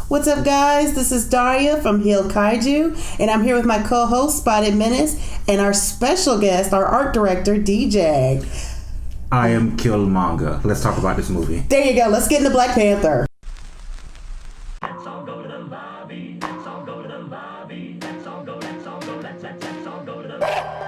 What's up, guys? This is Daria from HEELKAIJU, and I'm here with my co-host, Spotted Menace, and our special guest, our art director, DJ. I am Killmonger. Let's talk about this movie. There you go. Let's get into Black Panther. Let's all go to the lobby. Let's all go to the lobby. Let's all go. Let's all go. Let's all go to the.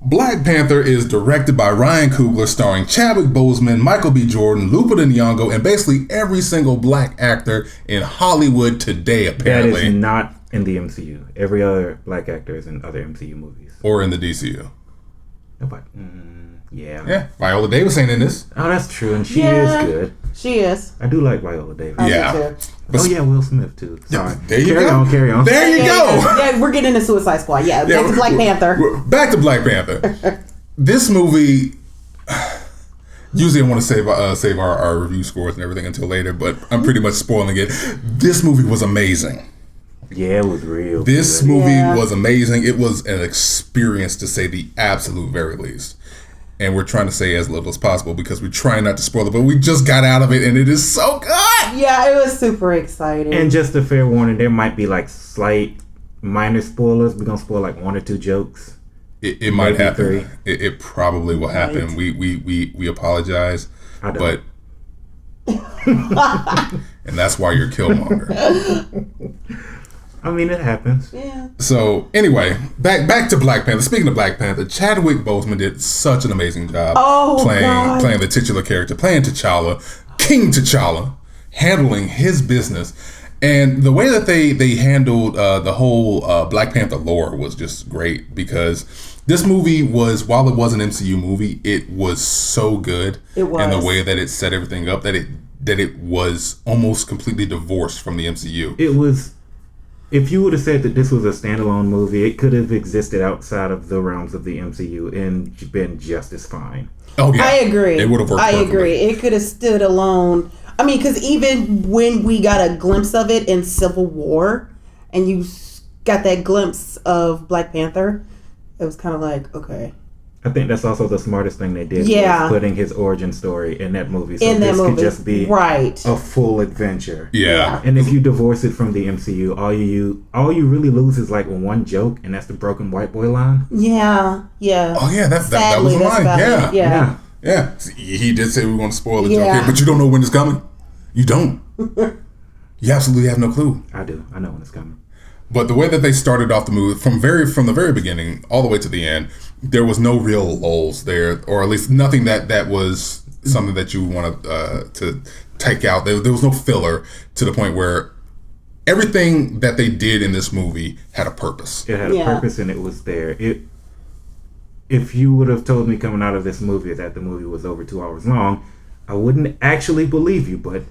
Black Panther is directed by Ryan Coogler, starring Chadwick Boseman, Michael B. Jordan, Lupita Nyong'o, and basically every single black actor in Hollywood today, apparently. That is not in the MCU. Every other black actor is in other MCU movies. Or in the DCU. Nobody. Yeah. Yeah, Viola Davis ain't in this. Oh, that's true, and she is good. She is. I do like Viola Davis. Yeah. But Will Smith too. Sorry. There you carry go. on, carry on. There you go. Yeah, we're getting into Suicide Squad. Yeah, back to Black Panther. Back to Black Panther. This movie, usually I want to save our review scores and everything until later, but I'm pretty much spoiling it. This movie was amazing. Yeah, it was real. This movie was amazing. It was an experience, to say the absolute very least. And we're trying to say as little as possible because we're trying not to spoil it, but we just got out of it and it is so good. Yeah, it was super exciting. And just a fair warning, there might be like slight minor spoilers. We're going to spoil like one or two jokes. It might happen. It probably will happen. Right. We apologize. I don't. But and that's why you're Killmonger. I mean, it happens. Yeah. So anyway, back to Black Panther. Speaking of Black Panther, Chadwick Boseman did such an amazing job playing the titular character, playing T'Challa, King T'Challa, handling his business. And the way that they handled the whole Black Panther lore was just great, because this movie was, while it was an MCU movie, it was so good. It was. And the way that it set everything up, that it was almost completely divorced from the MCU. It was. If you would have said that this was a standalone movie, it could have existed outside of the realms of the MCU and been just as fine. Oh yeah, I agree. It would have worked perfectly. Agree. It could have stood alone. I mean, because even when we got a glimpse of it in Civil War, and you got that glimpse of Black Panther, it was kind of like, okay. I think that's also the smartest thing they did. Yeah. Was putting his origin story in that movie. So this could just be a full adventure. Yeah. And if you divorce it from the MCU, all you really lose is like one joke, and that's the broken white boy line. Yeah. Yeah. Oh yeah, that was the line. Yeah. Yeah. He did say we want to spoil the joke here, but you don't know when it's coming. You don't. You absolutely have no clue. I do. I know when it's coming. But the way that they started off the movie, from the very beginning all the way to the end, there was no real lulls there, or at least nothing that was something that you wanted to take out. There was no filler, to the point where everything that they did in this movie had a purpose. It had a purpose, and it was there. If you would have told me coming out of this movie that the movie was over 2 hours long, I wouldn't actually believe you. But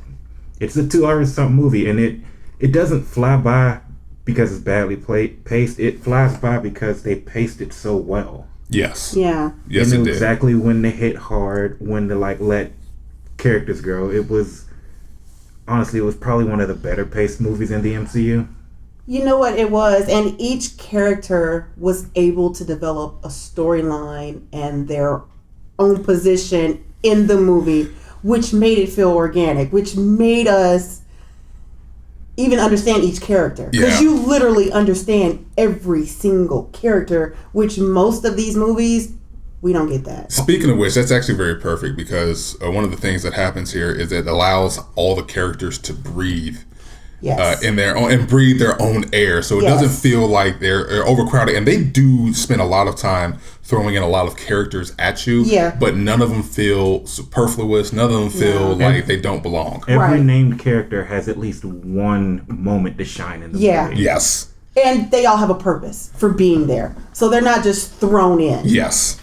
it's a 2 hour something movie, and it doesn't fly by because it's badly paced. It flies by because they paced it so well. Yes. Yeah. Yes, they knew it did. exactly when to hit hard, when to let characters grow. It was probably one of the better paced movies in the MCU. You know what it was, and each character was able to develop a storyline and their own position in the movie, which made it feel organic, which made us even understand each character, because you literally understand every single character, which most of these movies we don't get that. Speaking of which, that's actually very perfect, because one of the things that happens here is it allows all the characters to breathe in their own, and breathe their own air, so it doesn't feel like they're overcrowded. And they do spend a lot of time throwing in a lot of characters at you, but none of them feel superfluous. None of them feel like they don't belong. Every named character has at least one moment to shine in the movie. Yes. And they all have a purpose for being there, so they're not just thrown in. Yes.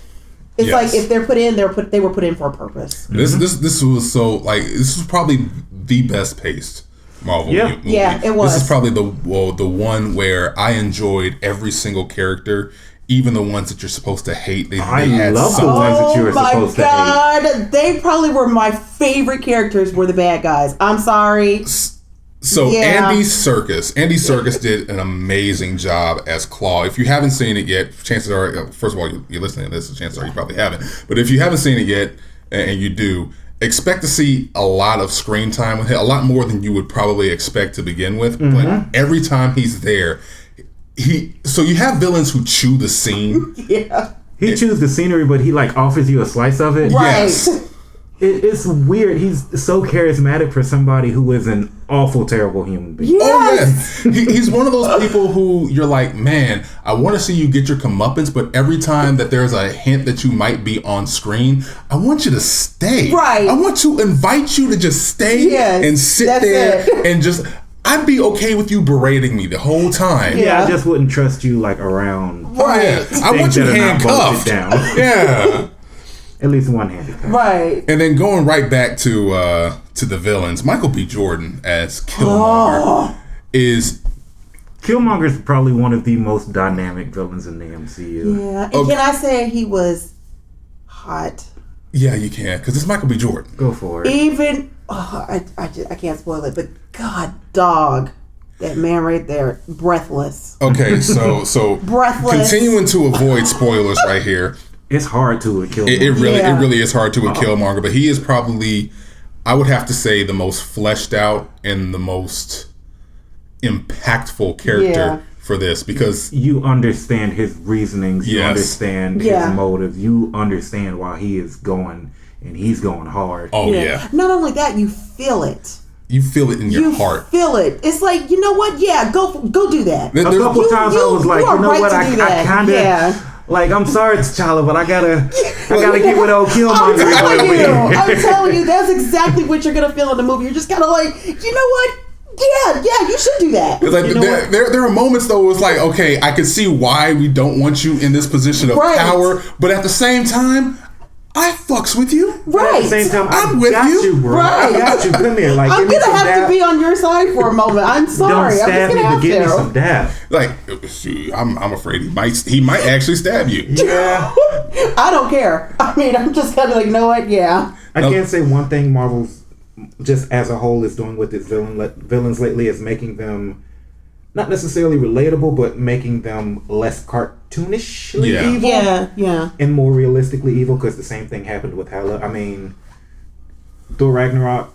It's like if they're put in, they were put in for a purpose. This was so, like, this was probably the best paced Marvel movie. Yeah, it was. This is probably the one where I enjoyed every single character, even the ones that you're supposed to hate. I love the ones that you were supposed to hate. They probably were my favorite characters. Were the bad guys. I'm sorry. So Yeah. Andy Serkis did an amazing job as Claw. If you haven't seen it yet, chances are, first of all, you're listening to this, so chances are you probably haven't. But if you haven't seen it yet, and you do, expect to see a lot of screen time with him, a lot more than you would probably expect to begin with. But every time he's there, so you have villains who chew the scene. Yeah. He chews the scenery, but he like offers you a slice of it. Right. Yes. It's weird. He's so charismatic for somebody who is an awful, terrible human being. Yes. Oh yeah, he's one of those people who you're like, man, I want to see you get your comeuppance, but every time that there's a hint that you might be on screen, I want you to stay. Right. I want to invite you to just stay and sit there and just. I'd be okay with you berating me the whole time. Yeah, I just wouldn't trust you like around. Right. I want you that are not handcuffed. bolted down. Yeah. At least one handicap. Right. And then going right back to the villains, Michael B. Jordan as Killmonger is. Killmonger's probably one of the most dynamic villains in the MCU. Yeah. And can I say he was hot? Yeah, you can, because it's Michael B. Jordan. Go for it. Even I can't spoil it, but God, dog, that man right there, breathless. Okay, so Breathless. continuing to avoid spoilers right here. It's hard to with Killmonger. It really is hard to with Killmonger, but he is probably, I would have to say, the most fleshed out and the most impactful character for this, because you understand his reasonings, you understand his motives, you understand why he is going, and he's going hard. Oh yeah. Not only that, you feel it. You feel it in your heart. Feel it. It's like, you know what? Yeah, go do that. A couple times I was like, you know what? I kind of. Like, I'm sorry, T'Challa, but I gotta get with old Killmonger. I'm telling you, that's exactly what you're gonna feel in the movie. You're just kind of like, you know what? Yeah, you should do that. Like, you know there are moments though, where it's like, okay, I can see why we don't want you in this position of power, but at the same time, I fucks with you. Right. At the same time, I'm with you, bro. Right. I got you. Come here. Like, I'm gonna have to be on your side for a moment. I'm sorry. Don't stab I'm me, just but give me gonna some dab. Like, shoot, I'm afraid he might actually stab you. Yeah. I don't care. I mean, I'm just kind of like, you know what? Yeah. I can't say one thing Marvel's just as a whole is doing with its villains lately is making them not necessarily relatable, but making them less cartoonishly evil. Yeah. And more realistically evil, because the same thing happened with Hela. I mean, Thor Ragnarok,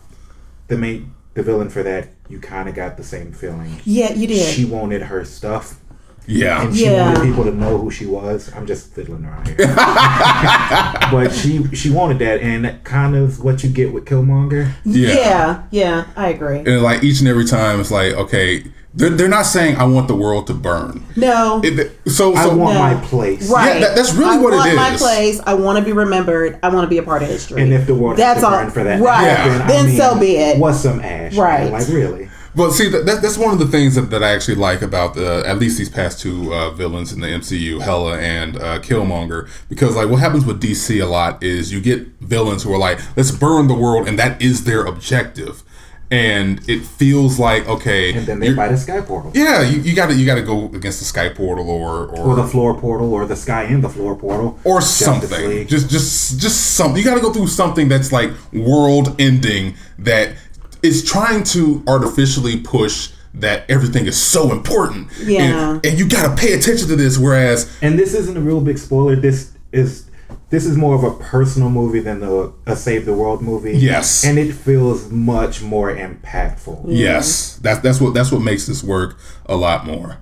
the villain for that, you kind of got the same feeling. Yeah, you did. She wanted her stuff. Yeah. And she wanted people to know who she was. I'm just fiddling around here. But she wanted that, and that kind of what you get with Killmonger. Yeah, I agree. And like each and every time, it's like, okay, they're not saying I want the world to burn. No. So I want my place. Right. Yeah, that's really what it is. I want my place. I want to be remembered. I want to be a part of history. And if the world has to burn for that, right? Then so be it. What's some ash? Right. Man? Like, really. But see, that's one of the things that I actually like about at least these past two villains in the MCU, Hela and Killmonger, because like what happens with DC a lot is you get villains who are like, let's burn the world, and that is their objective, and it feels like, okay, and then they fight a sky portal. Yeah, you got to go against the sky portal or the floor portal or the sky and the floor portal or something. Just something. You got to go through something that's like world ending that is trying to artificially push that everything is so important. Yeah. And you got to pay attention to this. Whereas, and this isn't a real big spoiler. This is more of a personal movie than a Save the World movie. Yes. And it feels much more impactful. Yes. That's what makes this work a lot more.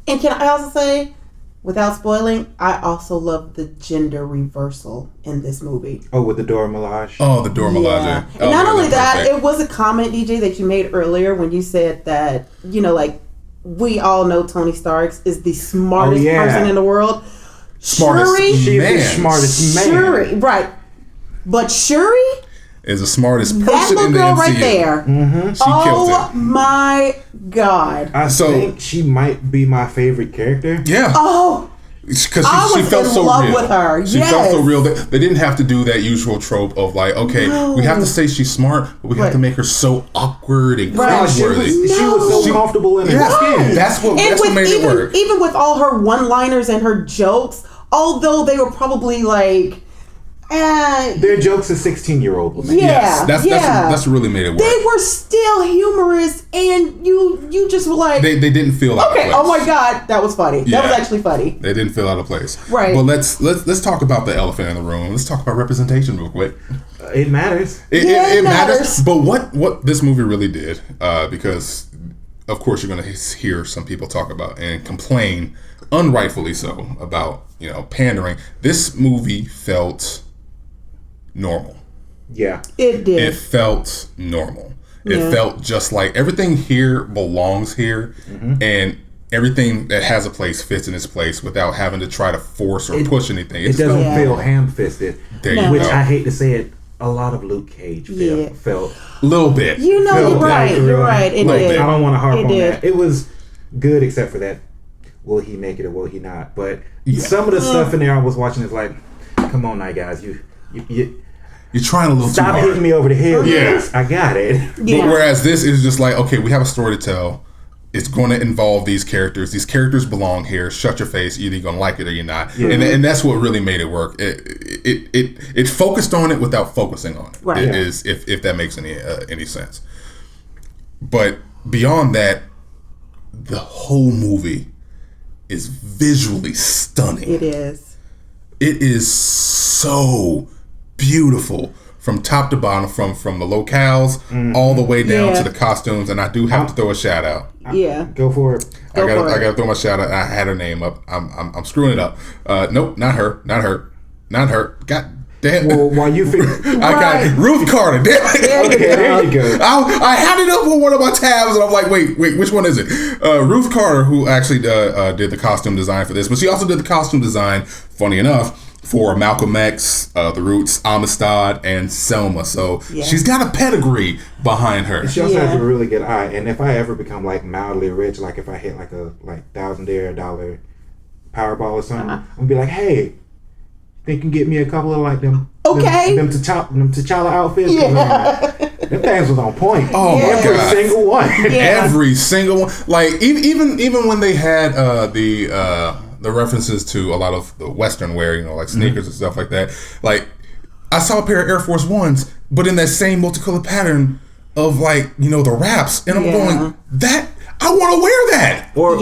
And can I also say, without spoiling, I also love the gender reversal in this movie. Oh, with the Dora Milaje? Oh, the Dora Milaje. Yeah. And not only that, it was a comment, DJ, that you made earlier when you said that, you know, like, we all know Tony Stark is the smartest person in the world. Smartest Shuri, she's the smartest man. Shuri, right. But Shuri is the smartest person that little in the girl MCU. right there. Mm-hmm. She killed it. My God. I think she might be my favorite character. Yeah. Oh, because I she was felt in so love real. with her. She felt so real. They didn't have to do that usual trope of like, okay, we have to say she's smart, but we have to make her so awkward and cringeworthy. She was so comfortable in her skin. That's what made it work. Even with all her one-liners and her jokes, although they were probably like, Their jokes are 16-year-old women. Yeah, that's what really made it work. They were still humorous, and you just were like, they didn't feel out of place. Oh my god, that was funny. Yeah. That was actually funny. They didn't feel out of place. Right. Well, let's talk about the elephant in the room. Let's talk about representation real quick. It matters. It matters. But what this movie really did, because of course you're going to hear some people talk about and complain, unrightfully so, about pandering. This movie felt normal. Yeah, it did. It felt normal. It felt just like everything here belongs here, and everything that has a place fits in its place without having to try to force or push anything. It doesn't feel ham-fisted, which I hate to say it. A lot of Luke Cage felt a little bit. You're right. You're right. It did. I don't want to harp on that. It was good except for that. Will he make it or will he not? But some of the stuff in there I was watching is like, come on now, guys, you're trying a little too hard. Stop hitting me over the head. Yes, I got it. Yeah. But whereas this is just like, okay, we have a story to tell. It's going to involve these characters. These characters belong here. Shut your face. Either you're going to like it or you're not. Yeah. And that's what really made it work. It focused on it without focusing on it. Right. It is, if that makes any sense. But beyond that, the whole movie is visually stunning. It is. It is so beautiful from top to bottom, from the locales all the way down to the costumes. And I do have to throw a shout out. Yeah, go for it. I gotta throw my shout out. I had her name up. I'm screwing it up. Nope, not her. God damn. Well, while you figure, I got it. Ruth Carter. Damn it. There you go. I had it up on one of my tabs, and I'm like, wait, which one is it? Ruth Carter, who actually did the costume design for this, but she also did the costume design, funny enough, for Malcolm X, The Roots, Amistad, and Selma. So she's got a pedigree behind her. She also has a really good eye. And if I ever become like mildly rich, like if I hit like a $1,000 Powerball or something, I'm gonna be like, hey, think you can get me a couple of like them T'Challa outfits? Yeah. Them things was on point. Oh my Every God. single one. Yeah. Every single one. Like even when they had the references to a lot of the Western wear, like sneakers and stuff like that. Like, I saw a pair of Air Force Ones, but in that same multicolored pattern of the wraps, and I'm going, that I want to wear that. Or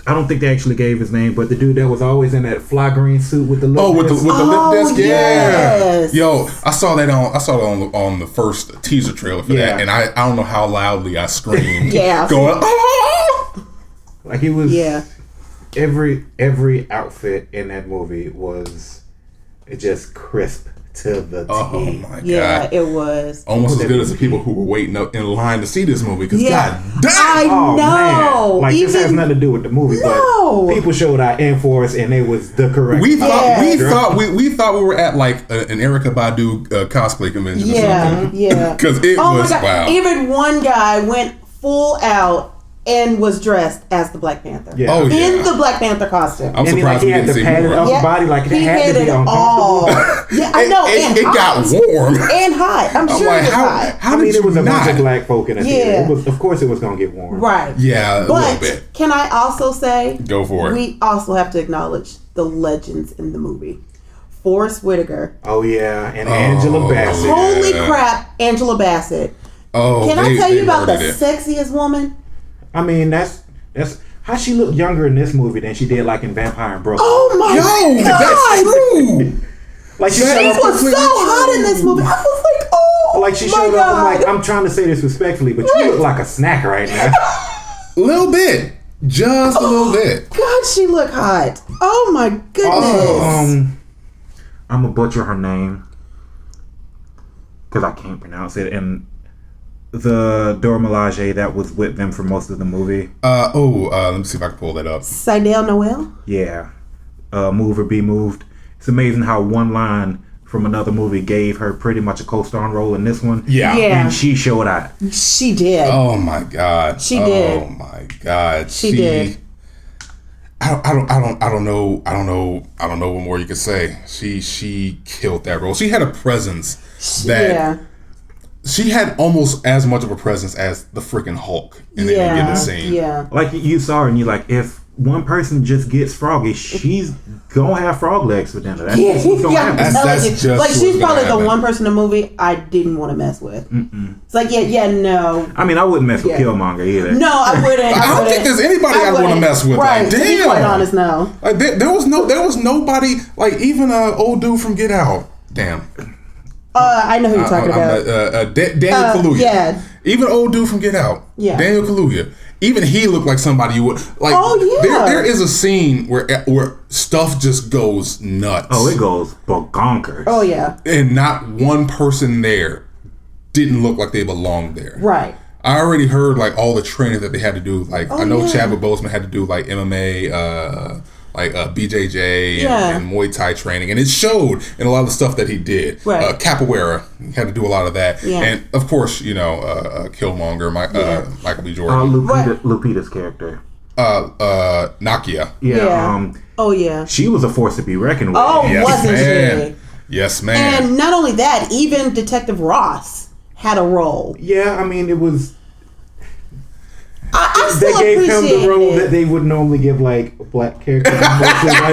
I don't think they actually gave his name, but the dude that was always in that fly green suit with the lip with the lip disc, yes. Yo, I saw that on the first teaser trailer for that, and I don't know how loudly I screamed. Going, oh! Like it was. Every outfit in that movie was just crisp to the T. Oh my God. Yeah, it was. Almost as good as the people who were waiting up in line to see this movie. Because God damn! I know. Man. Like this has nothing to do with the movie, but people showed out in force, and it was the correct. We thought we were at like an Erykah Badu cosplay convention or something. Yeah. Because it was wow. Even one guy went full out and was dressed as the Black Panther. Yeah. Oh, yeah. In the Black Panther costume. I'm surprised he had the padded upper body, like it had to be uncomfortable. Yeah, I know. It got warm and hot. I'm sure like, it was hot. How did there was a bunch of not? black folk in the theater. Of course, it was gonna get warm. Right. Yeah, a but little bit. Can I also say, go for it. We also have to acknowledge the legends in the movie. Forrest Whitaker. Oh yeah, and Angela Bassett. Holy crap, Angela Bassett. Oh, can I tell you about the sexiest woman? I mean, that's how she looked younger in this movie than she did like in Vampire in Brooklyn. Oh my God, that's true. Like she was so hot in this movie. I was like, oh, like she showed up. I'm like, I'm trying to say this respectfully, but you look like a snack right now. A little bit, just a little bit. God, she looked hot. Oh my goodness. I'm gonna butcher her name because I can't pronounce it. And the Dora Milaje that was with them for most of the movie. Let me see if I can pull that up. Sidel Noel? Yeah. Move or Be Moved. It's amazing how one line from another movie gave her pretty much a co-starring role in this one. Yeah. And she showed out. She did. Oh my God. She did. Oh my God. She did. I don't know what more you could say. She killed that role. She had a presence that she had almost as much of a presence as the freaking Hulk in the beginning scene. Yeah. Like you saw her and you're like, if one person just gets froggy, she's gonna have frog legs for dinner. That's just what's gonna happen. That's just like she's what's probably gonna the happen. one person in the movie I didn't want to mess with. It's like no. I mean, I wouldn't mess with Killmonger either. No, I wouldn't. I don't think there's anybody I'd want to mess with. Right. Like, To be damn. quite honest, no. Like there was nobody, like even old dude from Get Out. Damn. I know who you're talking about. Daniel Kaluuya. Yeah. Even old dude from Get Out. Yeah. Daniel Kaluuya. Even he looked like somebody you would like. Oh yeah. There is a scene where stuff just goes nuts. Oh, it goes bonkers. Oh yeah. And not one person there didn't look like they belonged there. Right. I already heard like all the training that they had to do. Like I know yeah. Chadwick Boseman had to do like MMA, BJJ and Muay Thai training, and it showed in a lot of the stuff that he did. Right. Capoeira, he had to do a lot of that, Yeah. and of course, Killmonger, Michael B. Jordan, Lupita's character. Nakia. Yeah. Oh yeah. She was a force to be reckoned with. Oh, Yes, wasn't man. she? Yes, man. And not only that, even Detective Ross had a role. Yeah, I mean, it was. I They still gave him appreciate the role it. that they would normally give like black characters. Mostly, like,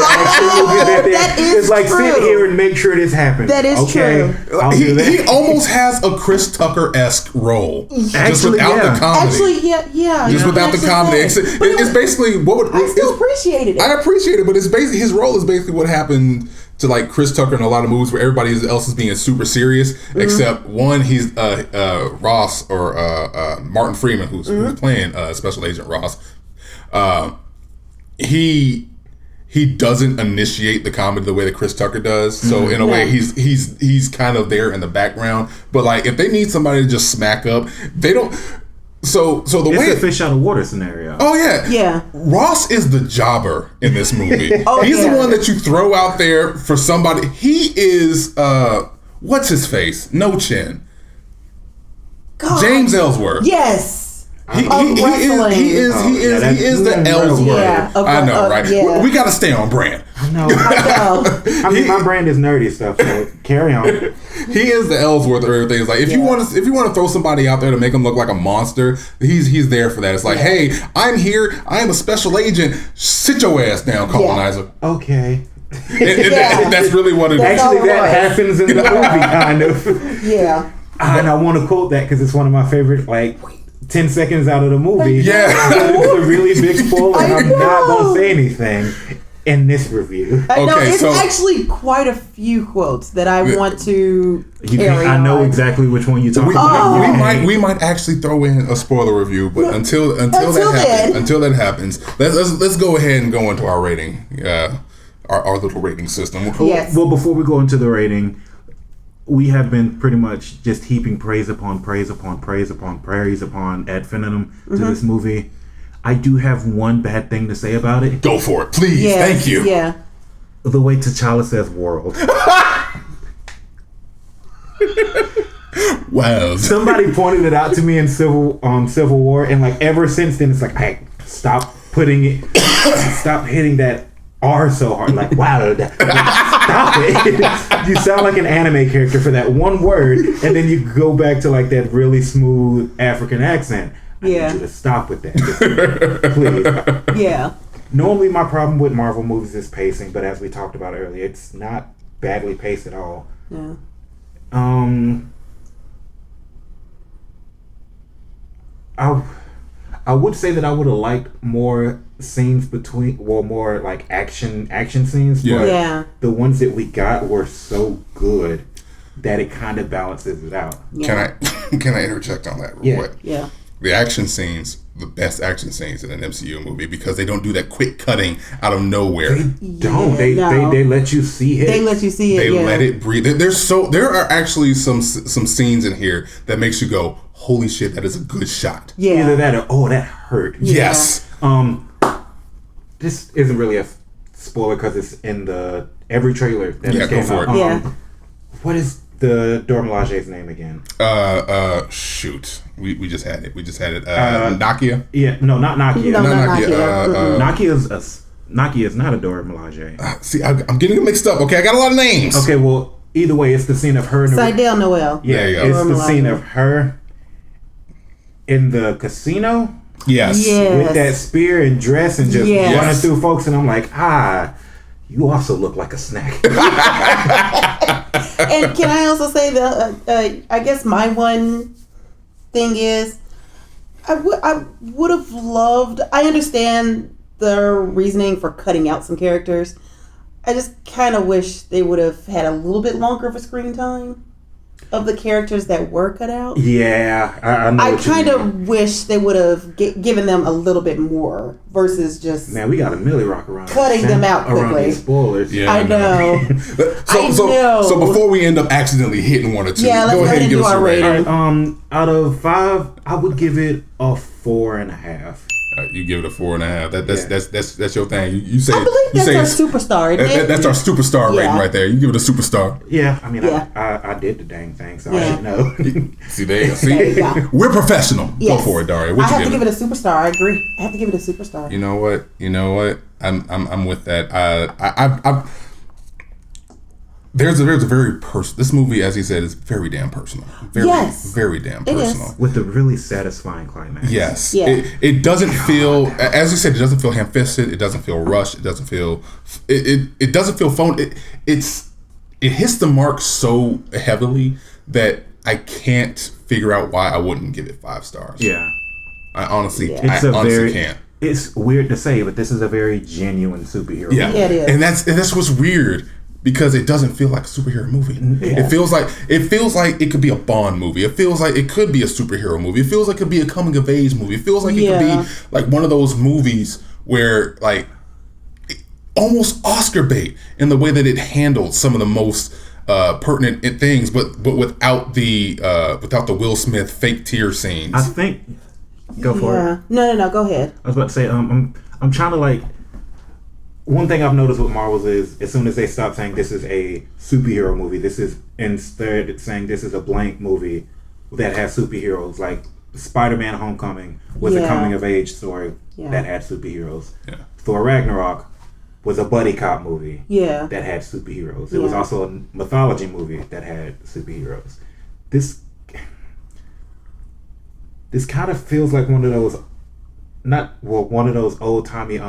That is it's like true. sit here and make sure this happens. That is okay, true. I'll do that. He almost has a Chris Tucker-esque role, just Actually, without yeah. the comedy. Actually, yeah. Just without the That's comedy. thing. It's, But it it's was- basically what would I still appreciated it. I appreciate it, but it's basically his role is basically what happened to like Chris Tucker in a lot of movies where everybody else is being super serious, except one, he's Ross or Martin Freeman, who's playing Special Agent Ross. He doesn't initiate the comedy the way that Chris Tucker does. So in a way, he's kind of there in the background. But like if they need somebody to just smack up, they don't. So the It's way a fish out of water scenario. Oh yeah. Yeah. Ross is the jobber in this movie. Oh, He's yeah. the one that you throw out there for somebody. He is what's his face? No Chin. God. James Ellsworth. Yes. He Of wrestling. is the Ellsworth. Yeah, I know, right? yeah. We got to stay on brand. No, No. I mean my brand is nerdy stuff. So carry on. He is the Ellsworth of everything. It's like if you want to throw somebody out there to make him look like a monster, he's there for that. It's like, hey, I'm here. I am a special agent. Sit your ass down, colonizer. Okay. And that's really what it is. That's Actually, all that right. happens in the movie, kind of. Yeah. And I want to quote that because it's one of my favorite, like, 10 seconds out of the movie. Yeah. It's a really big spoiler, and I'm I not going know. to say anything in this review. No, Okay, it's so- actually quite a few quotes that I want to carry I know on. exactly which one you're talking about. We might actually throw in a spoiler review, but until that happens, let's go ahead and go into our rating, our little rating system. Yes. Well, before we go into the rating, we have been pretty much just heaping praise upon praise upon praise upon praise upon ad infinitum to this movie. I do have one bad thing to say about it. Go for it, please. Yes, Thank you. Yeah. The way T'Challa says "world." Wow. Somebody pointed it out to me in Civil War, and like ever since then, it's like, hey, stop hitting that R so hard. Like, wow, stop it. You sound like an anime character for that one word, and then you go back to like that really smooth African accent. I need you to stop with that, please. Yeah. Normally, my problem with Marvel movies is pacing, but as we talked about earlier, it's not badly paced at all. Yeah. I would say that I would have liked more scenes more like action scenes. Yeah. But Yeah. the ones that we got were so good that it kind of balances it out. Yeah. Can I interject on that real quick? Yeah. The action scenes, the best action scenes in an MCU movie, because they don't do that quick cutting out of nowhere. Don't they? No. They let you see it. They let you see it. They yeah. let it breathe. There are actually some scenes in here that makes you go, holy shit, that is a good shot. Yeah. Either that or oh, that hurt. Yes. This isn't really a spoiler because it's in every trailer that Yeah, came go for out. it. Yeah. What is the Dora Milaje's name again? Shoot. We just had it. Nakia? Yeah, no, not Nakia. No, not Nakia. Nakia is not a Dora Milaje. See, I'm getting it mixed up. Okay, I got a lot of names. Okay, well, either way, it's the scene of her. Seidel Noel. Yeah, There you go. it's Dora the Milaje. scene of her in the casino. Yes. with that spear and dress and just Yes. running through folks, and I'm like, you also look like a snack. And can I also say that I guess my one thing is I would have loved. I understand the reasoning for cutting out some characters. I just kind of wish they would have had a little bit longer of a screen time of the characters that were cut out. Yeah, I know. I what you kind mean. of wish they would have given them a little bit more versus just Man, we got a Millie Rock around cutting them out around quickly. these spoilers. Yeah. I know. So before we end up accidentally hitting one or two, Yeah, let's go ahead and give do us our a rating. rating. All right, out of 5, I would give it a 4.5. You give it a 4.5. Yeah. That's your thing. You say. I believe you say that's our superstar. Isn't it? That's our superstar rating Yeah. right there. You give it a superstar. Yeah, I mean, Yeah. I did the dang thing, so I Yeah. should know. See, there you go. See, There you go. we're professional. Yes. Go for it, Daria. I What you have to give give it? it a superstar. I agree. I have to give it a superstar. You know what? I'm with that. There's a very personal. This movie, as he said, is very damn personal. Very, Yes. very damn It is. personal. With a really satisfying climax. Yes. Yeah. It doesn't feel, as you said, it doesn't feel ham-fisted. It doesn't feel rushed. It doesn't feel. It doesn't feel phone. It hits the mark so heavily that I can't figure out why I wouldn't give it 5 stars. Yeah. I honestly, Yeah. It's a honestly very, can't. It's weird to say, but this is a very genuine superhero Yeah. movie. Yeah, it is. And that's what's weird because it doesn't feel like a superhero movie. Yeah. It feels like it could be a Bond movie. It feels like it could be a superhero movie. It feels like it could be a coming of age movie. It feels like it could Yeah. be like one of those movies where like almost Oscar bait in the way that it handled some of the most pertinent things, but without the Will Smith fake tear scenes. I think. Go for it. No. Go ahead. I was about to say, I'm trying to like. One thing I've noticed with Marvels is as soon as they stop saying this is a superhero movie, this is instead saying this is a blank movie that has superheroes. Like Spider-Man: Homecoming was a Yeah. coming of age story Yeah. that had superheroes. Yeah. Thor Ragnarok was a buddy cop movie Yeah. that had superheroes. It was Yeah. also a mythology movie that had superheroes. This kind of feels like one of those old timey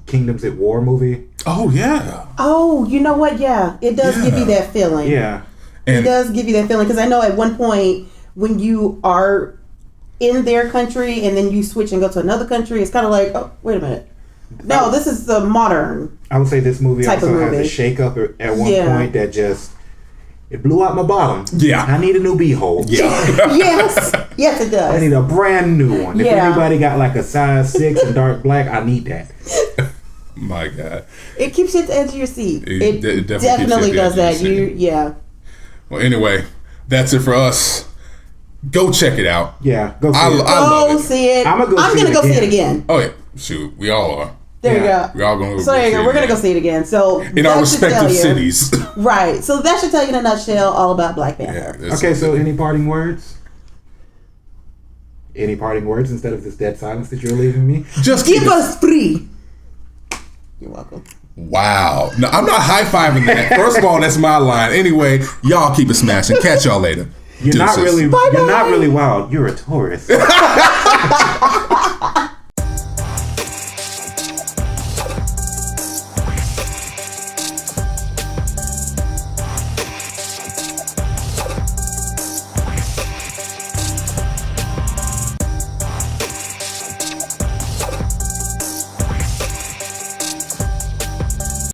Kingdoms at War movie. Oh yeah. Oh, you know what? Yeah, it does give you that feeling. Yeah. It And does give you that feeling because I know at one point when you are in their country and then you switch and go to another country, it's kind of like, oh, wait a minute. No, this is the modern. I would say this movie Type of also has a movie. shake up at one Yeah. point that just it blew out my bottom. Yeah. I need a new beehole. yeah. Yes, it I does. need a brand new one. If Yeah. anybody got like a size 6 and dark black, I need that. My God. It keeps you at the edge of your seat. It It definitely keeps definitely you at does the edge that. of your seat. Yeah. Well, anyway, that's it for us. Go check it out. Yeah, go see I it. love Go it. see it. I'ma go see gonna it go see it again. again. Oh yeah, shoot, we all are. There Yeah. you We go. all gonna. So there you see go. it We're gonna again. go see it again. So in our that should tell respective you- cities. Right. So that should tell you in a nutshell all about Black Panther. Yeah, that's- Okay, so any parting words? Any parting words instead of this dead silence that you're leaving me? just Give keep it- us free. You're welcome. Wow. No, I'm not high fiving that. First of all, that's my line. Anyway, y'all keep it smashing. Catch y'all later. You're not Deuces. really Bye-bye. you're not really wild. You're a tourist.